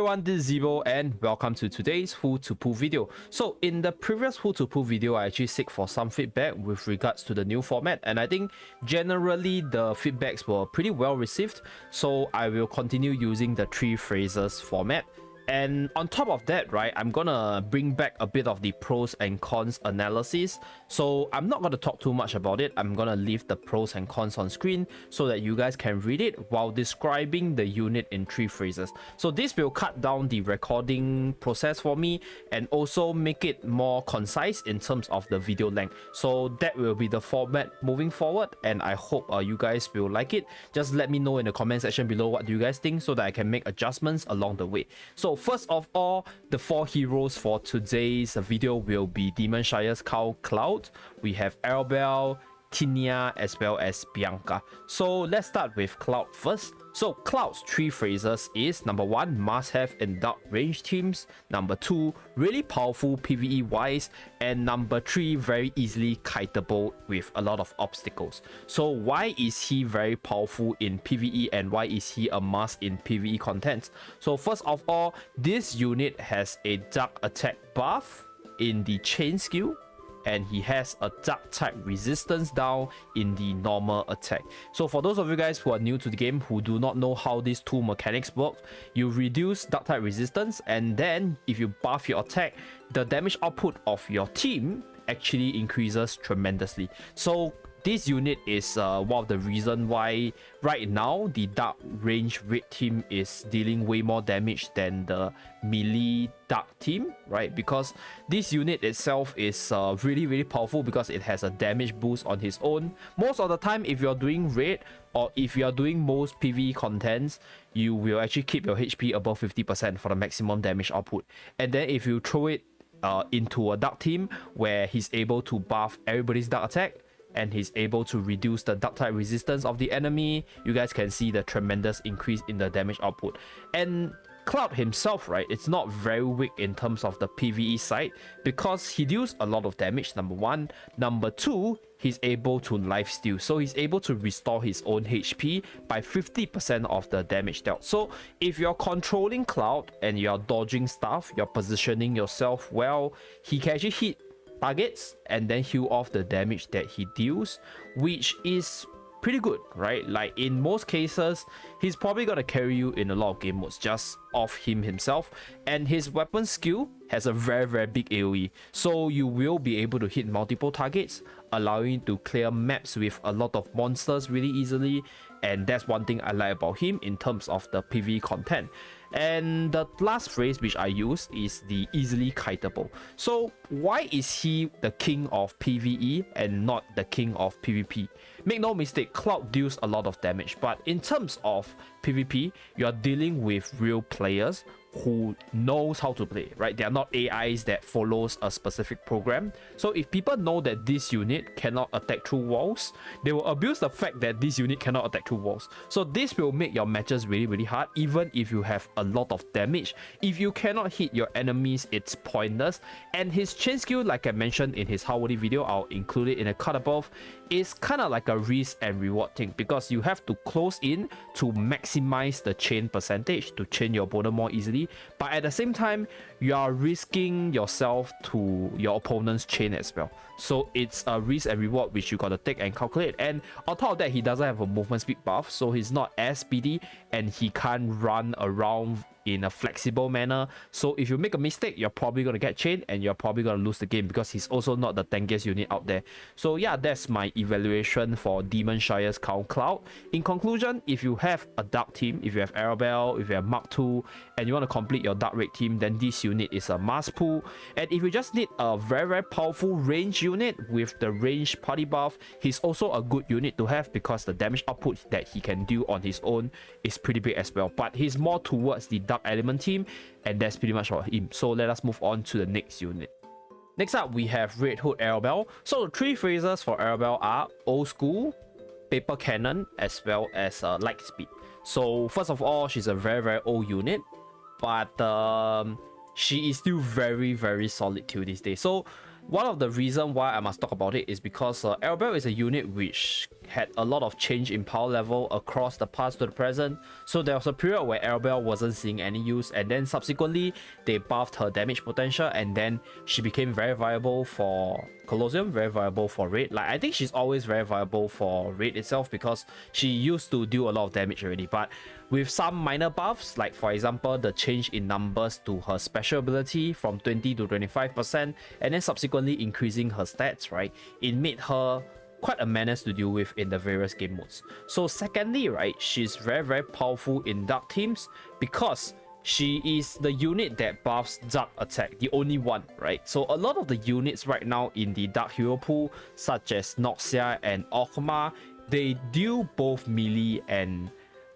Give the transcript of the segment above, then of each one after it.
everyone, this is Zebo and welcome to today's Who to Poo video. So in the previous Who to Poo video, I actually seek for some feedback with regards to the new format, and I think generally the feedbacks were pretty well received, so I will continue using the 3 phrases format. And on top of that, right, I'm gonna bring back a bit of the pros and cons analysis. So I'm not gonna talk too much about it. I'm gonna leave the pros and cons on screen so that you guys can read it while describing the unit in 3 phrases. So this will cut down the recording process for me and also make it more concise in terms of the video length. So that will be the format moving forward, and I hope you guys will like it. Just let me know in the comment section below what do you guys think so that I can make adjustments along the way. So first of all, the 4 heroes for today's video will be Demon Shire's cow Claude. We have Aerobel, Tinia, as well as Bianca. So let's start with Claude first. So Claude's 3 phrases is: number 1, must have in dark range teams; number 2, really powerful PvE wise; and number 3, very easily kiteable with a lot of obstacles. So why is he very powerful in PvE and why is he a must in PvE content? So first of all, this unit has a dark attack buff in the chain skill, and he has a dark type resistance down in the normal attack. So for those of you guys who are new to the game who do not know how these 2 mechanics work, you reduce dark type resistance, and then if you buff your attack, the damage output of your team actually increases tremendously. So this unit is one of the reasons why right now the dark range red team is dealing way more damage than the melee dark team, right? Because this unit itself is really powerful because it has a damage boost on his own. Most of the time, if you're doing raid or if you're doing most PvE contents, you will actually keep your HP above 50% for the maximum damage output. And then if you throw it into a dark team where he's able to buff everybody's dark attack, and he's able to reduce the dark type resistance of the enemy, you guys can see the tremendous increase in the damage output. And Claude himself, right, it's not very weak in terms of the PvE side because he deals a lot of damage, number 1. Number 2, he's able to lifesteal, so he's able to restore his own HP by 50% of the damage dealt. So if you're controlling Claude and you're dodging stuff, you're positioning yourself well, he can actually hit targets and then heal off the damage that he deals, which is pretty good, right? Like in most cases, he's probably gonna carry you in a lot of game modes just off him himself, and his weapon skill has a very big AoE, so you will be able to hit multiple targets, allowing you to clear maps with a lot of monsters really easily, and that's one thing I like about him in terms of the PvE content. And the last phrase which I use is the easily kiteable. So why is he the king of PvE and not the king of PvP? Make no mistake, Claude deals a lot of damage, but in terms of PvP, you are dealing with real players who knows how to play, right? They are not AIs that follows a specific program. So if people know that this unit cannot attack through walls, they will abuse the fact that this unit cannot attack through walls. So this will make your matches really hard, even if you have a lot of damage. If you cannot hit your enemies, it's pointless. And his chain skill, like I mentioned in his How Would It video, I'll include it in a cut above, is kind of like a risk and reward thing because you have to close in to maximize the chain percentage to chain your opponent more easily, but at the same time you are risking yourself to your opponent's chain as well. So it's a risk and reward which you gotta take and calculate. And on top of that, he doesn't have a movement speed buff, so he's not as speedy and he can't run around in a flexible manner. So if you make a mistake, you're probably going to get chained and you're probably going to lose the game because he's also not the tankiest unit out there. So yeah, that's my evaluation for Demon Shire's Claude. In conclusion, if you have a dark team, if you have Aerobel, if you have Mark II, and you want to complete your dark raid team, then this unit is a must pull. And if you just need a very powerful range unit with the range party buff, he's also a good unit to have because the damage output that he can do on his own is pretty big as well. But he's more towards the dark element team, and that's pretty much about him. So let us move on to the next unit. Next up, we have Red Hood Aerobel. So the 3 phrases for Aerobel are old school, paper cannon, as well as light speed. So first of all, she's a very old unit, but she is still very solid till this day. So one of the reasons why I must talk about it is because Aerobel is a unit which had a lot of change in power level across the past to the present. So there was a period where Aerobel wasn't seeing any use, and then subsequently they buffed her damage potential, and then she became very viable for Colosseum, very viable for Raid. Like, I think she's always very viable for Raid itself because she used to do a lot of damage already, but with some minor buffs, like for example the change in numbers to her special ability from 20 to 25%, and then subsequently increasing her stats, right, it made her quite a menace to deal with in the various game modes. So secondly, right, she's very powerful in dark teams because she is the unit that buffs dark attack, the only one, right? So a lot of the units right now in the dark hero pool, such as Noxia and Orkma, they deal both melee and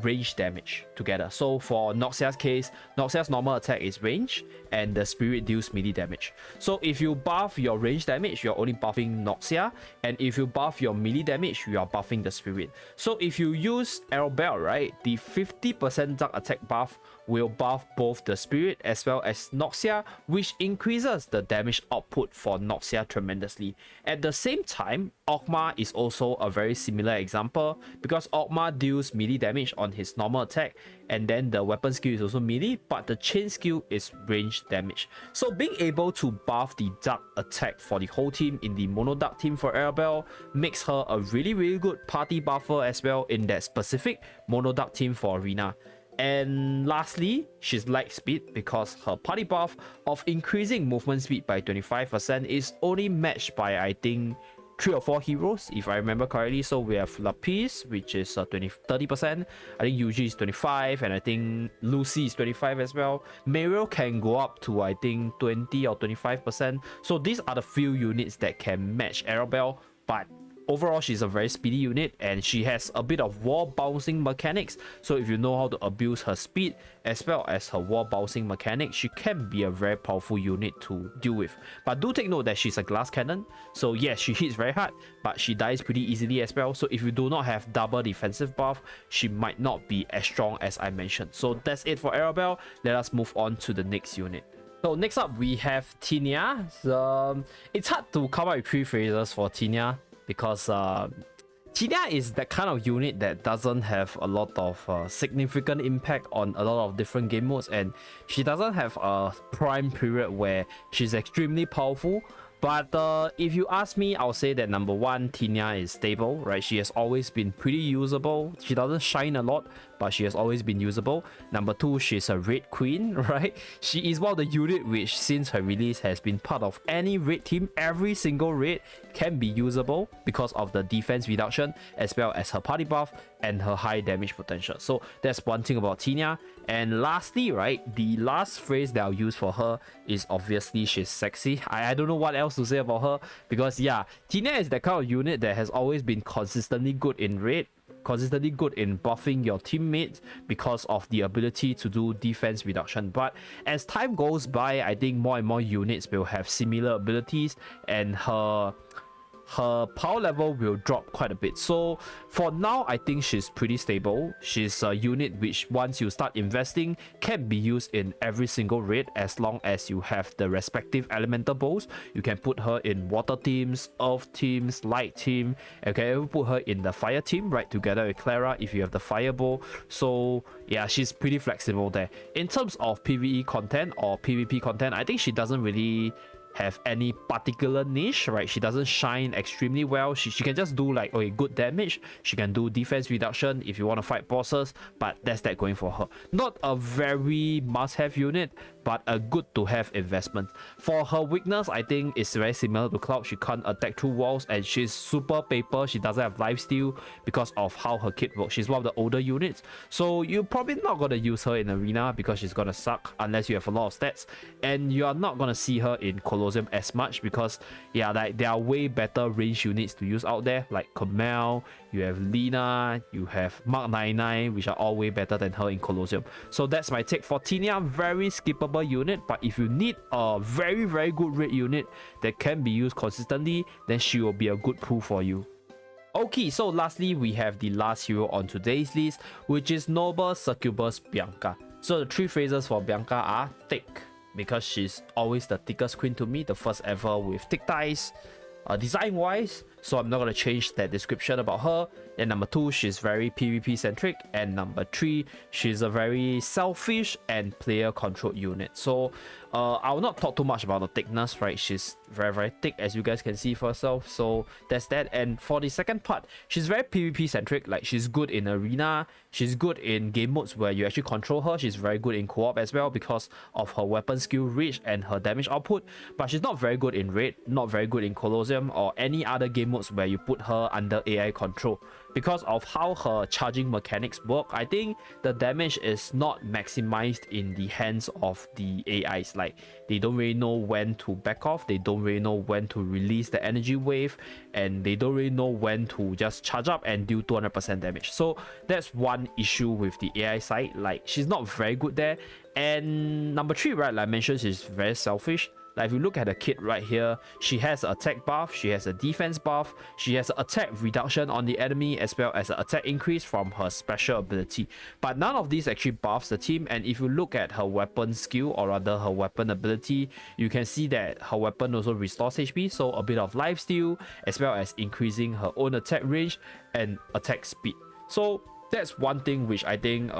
range damage together. So for Noxia's case, Noxia's normal attack is range and the spirit deals melee damage. So if you buff your range damage, you're only buffing Noxia, and if you buff your melee damage, you are buffing the spirit. So if you use Aerobel, right, the 50% dark attack buff will buff both the spirit as well as Noxia, which increases the damage output for Noxia tremendously. At the same time, Orkma is also a very similar example because Orkma deals melee damage on his normal attack, and then the weapon skill is also melee, but the chain skill is range damage. So being able to buff the dark attack for the whole team in the mono dark team for Aerobel makes her a really good party buffer as well in that specific mono dark team for Arena. And lastly, she's light speed because her party buff of increasing movement speed by 25% is only matched by, I think, 3 or 4 heroes if I remember correctly. So we have Lapis, which is 30%, I think Yuji is 25, and I think Lucy is 25 as well. Mariel can go up to, I think, 20 or 25%. So these are the few units that can match Aerobel, but overall she's a very speedy unit, and she has a bit of wall bouncing mechanics. So if you know how to abuse her speed as well as her wall bouncing mechanics, she can be a very powerful unit to deal with. But do take note that she's a glass cannon, so yes, she hits very hard, but she dies pretty easily as well. So if you do not have double defensive buff, she might not be as strong as I mentioned. So that's it for Aerobel. Let us move on to the next unit. So next up we have Tinia. It's hard to come up with 3 phrases for Tinia because Tinia is that kind of unit that doesn't have a lot of significant impact on a lot of different game modes, and she doesn't have a prime period where she's extremely powerful. But if you ask me, I'll say that number 1, Tinia is stable, right? She has always been pretty usable. She doesn't shine a lot, but she has always been usable. Number 2, she's a raid queen, right? She is one of the unit which, since her release, has been part of any raid team. Every single raid can be usable because of the defense reduction as well as her party buff and her high damage potential. So that's one thing about Tinia. And lastly, right, the last phrase that I'll use for her is obviously she's sexy. I don't know what else to say about her because yeah, Tinia is that kind of unit that has always been consistently good in raid, consistently good in buffing your teammates because of the ability to do defense reduction. But as time goes by, I think more and more units will have similar abilities, and her power level will drop quite a bit. So for now, I think she's pretty stable. She's a unit which, once you start investing, can be used in every single raid as long as you have the respective elemental bows. You can put her in water teams, earth teams, light team, and you can even put her in the fire team, right, together with Clara if you have the fire bow. So yeah, she's pretty flexible there. In terms of PvE content or PvP content, I think she doesn't really have any particular niche, right? She doesn't shine extremely well. She can just do like, okay, good damage. She can do defense reduction if you want to fight bosses, but that's that going for her. Not a very must-have unit, but a good to have investment. For her weakness, I think it's very similar to Claude. She can't attack through walls, and she's super paper. She doesn't have lifesteal because of how her kit works. She's one of the older units, so you're probably not gonna use her in arena because she's gonna suck unless you have a lot of stats, and you are not gonna see her in Colosseum as much because yeah, like there are way better range units to use out there, like Kamel, you have Lina, you have Mark 99, which are all way better than her in Colosseum. So that's my take for Tinia. Very skippable unit, but if you need a very good raid unit that can be used consistently, then she will be a good pull for you. Okay, so lastly, we have the last hero on today's list, which is Noble Succubus Bianca. So the 3 phrases for Bianca are thick, because she's always the thickest queen to me, the first ever with thick thighs, design wise, so I'm not going to change that description about her. And number 2, she's very PvP centric, and number 3, she's a very selfish and player controlled unit. So I will not talk too much about the thickness, right? She's very thick, as you guys can see for herself, so that's that. And for the second part, she's very PvP centric. Like, she's good in arena, she's good in game modes where you actually control her, she's very good in co-op as well because of her weapon skill reach and her damage output. But she's not very good in raid, not very good in Colosseum or any other game modes where you put her under AI control. Because of how her charging mechanics work, I think the damage is not maximized in the hands of the AIs. Like, they don't really know when to back off, they don't really know when to release the energy wave, and they don't really know when to just charge up and do 200% damage. So that's one issue with the AI side. Like, she's not very good there. And number 3, right, like I mentioned, she's very selfish. Like, if you look at the kit right here, she has an attack buff, she has a defense buff, she has an attack reduction on the enemy, as well as an attack increase from her special ability. But none of these actually buffs the team. And if you look at her weapon skill, or rather her weapon ability, you can see that her weapon also restores HP, so a bit of lifesteal, as well as increasing her own attack range and attack speed. So that's one thing which I think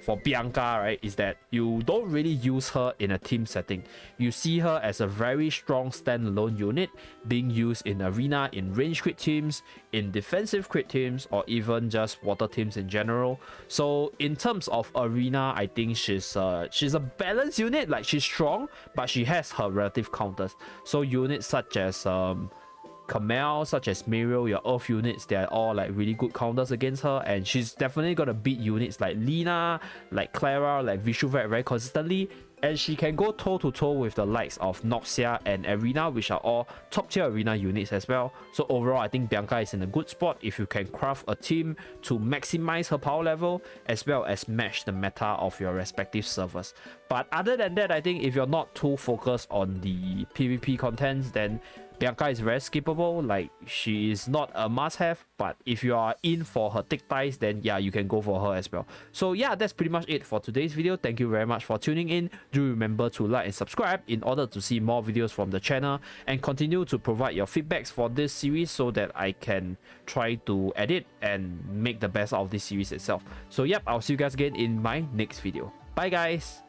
for Bianca, right, is that you don't really use her in a team setting. You see her as a very strong standalone unit being used in arena, in range crit teams, in defensive crit teams, or even just water teams in general. So in terms of arena, I think she's a balanced unit. Like, she's strong, but she has her relative counters. So units such as Kamel, such as Muriel, your earth units, they are all like really good counters against her, and she's definitely gonna beat units like Lina, like Clara, like Vishu very consistently. And she can go toe-to-toe with the likes of Noxia and Arena, which are all top-tier arena units as well. So overall, I think Bianca is in a good spot if you can craft a team to maximize her power level, as well as match the meta of your respective servers. But other than that, I think if you're not too focused on the PvP contents, then Bianca is very skippable. Like, she is not a must-have, but if you are in for her thick thighs, then yeah, you can go for her as well. So yeah, that's pretty much it for today's video. Thank you very much for tuning in. Do remember to like and subscribe in order to see more videos from the channel, and continue to provide your feedbacks for this series so that I can try to edit and make the best out of this series itself. So yep, I'll see you guys again in my next video. Bye guys!